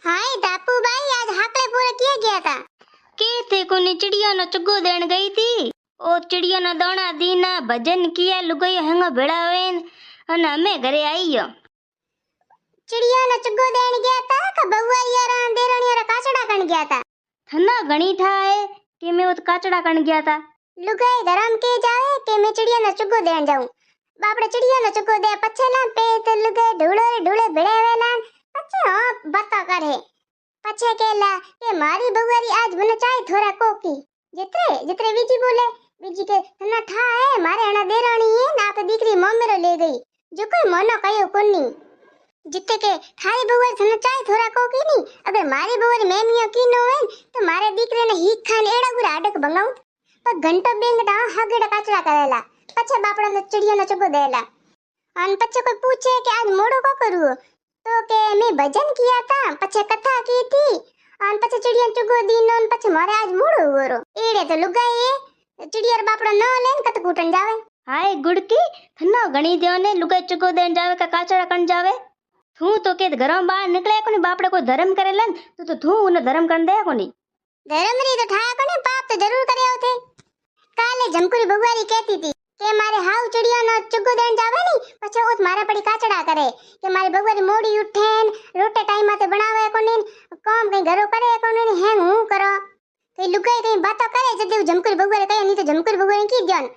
हाय दापू भाई, आज हाकले पूरा किया गया था। के थे कोनी चिड़िया न चुगो देन गई थी। ओ चिड़िया न दाना दीना भजन किया लुगाई हंगा भेड़ा वेन अन हमें घरे आई हो। चिड़िया न चुगो देन गया था का बउआरिया रा देरणिया रा काचड़ा कण गया था। थना घणी था है कि मैं वो काचड़ा कण गया था। लुगाई धरम के जावे के मैं चिड़िया न चुगो देन जाऊं। बापड़े चिड़िया न चुगो दे पछे ना पे तो लुगाई ढूले ढूले भेड़े वेला पछे हां बता करे पछे केला के मारी बउआरी आज मने चाय थोड़ा कोकी जितरे जितरे बीजी बोले बीजी के थना था है मारे अना देराणी है ना पे दीकरी मम्मीरो ले गई जो कोई मनो कयो कोनी जिते के थारी बउआरी थना चाय थोड़ा कोकी नी अगर मारी बउआरी मेमियो की नो है तो मारे दीकरे ने ही खान एड़ा गुरा अडक बंगाऊ पर घंटो बेंगडा हगड़ा काचड़ा करेला पछे बापड़ा ने चिड़िया न चुगो देला अन पछे कोई पूछे कि आज मोड़ो को करू तो के मैं भजन किया था पछे कथा की थी अन पछे चिड़िया चुगो दीनो अन पछे मारे आज मोड़ो हुरो एड़े तो लुगाई चिड़िया रा बापड़ा न लेन कत कूटन जावे। हाय गुड़की थना घणी देव ने लुगाई चुगो देन जावे का काचड़ा कण जावे। तू तो के घरों बाहर निकले कोनी बापड़े कोई धर्म करेलन तो तू उन धर्म कण दे कोनी। धर्म री तो ठाया कोनी पाप तो जरूर करे होते। काले झमकुरी बगुआरी कहती थी के मारे हाउ चिड़िया न चुगो देन जावे नी पछे उस मारे पड़ी काचड़ा करे के मारी बगुआरी मोड़ी उठेन रोटे टाइम माते बनावे कोनी काम कई घरो करे कोनी हेंग हूं करो कई लुगाई कई बातो करे जदे झमकुरी बगुआरी कहे नी तो झमकुरी बगुआरी की जान।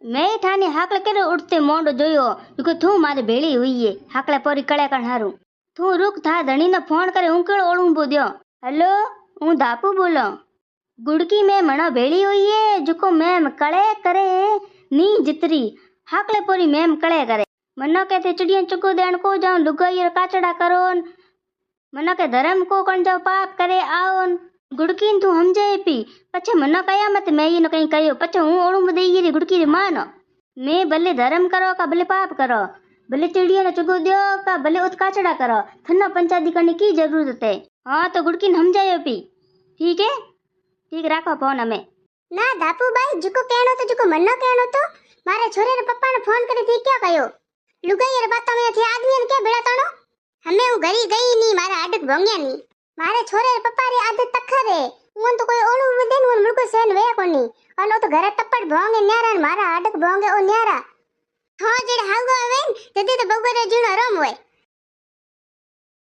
मैं ठाने हाकले केरे उठते मोंडो जोयो क्योंकि तू मारे भेड़ी हुई है हाकले पोरी कळे कण हारू। तू रुक था धणी ने फोन करे हूं केड़ो ओळू बोद्यो। हेलो हूं दापू बोलो गुड़की में मणो भेड़ी हुई है जुको मैम कळे करे नी जितरी हाकले पोरी मैम कळे करे मनो कहते चिड़िया चुगो देन को जाऊं लुगाई काचड़ा करो मनो के धर्म को कण जाओ पाप करे आओ गुड़की तू समझे पी पछे मनो कया मत मैं ये कहीं कयो पछे हूं ओळू देई री गुड़की री मानो मैं भले धर्म करो का भले पाप करो भले चिड़िया ने चुगो दियो का भले उत काचड़ा करो थन्ना पंचायती करने की जरूरत है। हाँ तो गुड़की समझायो पी ठीक है ठीक राखो फोन हमें ना दापू भाई जुको कहनो तो जुको मन्नो कहनो तो मारे छोरे रे पप्पा ने फोन करे थी क्या कयो लुगाई रे बात में थी आदमी ने क्या भेड़ा तानो हमें हूं घरी गई नी मारा आडक भोंग्या नी मारे छोरे रे पप्पा री आदत तखरे उन तो कोई ओणु देन उन मुलको सेन वे कोनी अन तो घरे तप्पड़ भोंगे न्यारा मारा आडक भोंगे ओ न्यारा हां जेड हागो आवे जदी तो बगुरे जीणो रम होय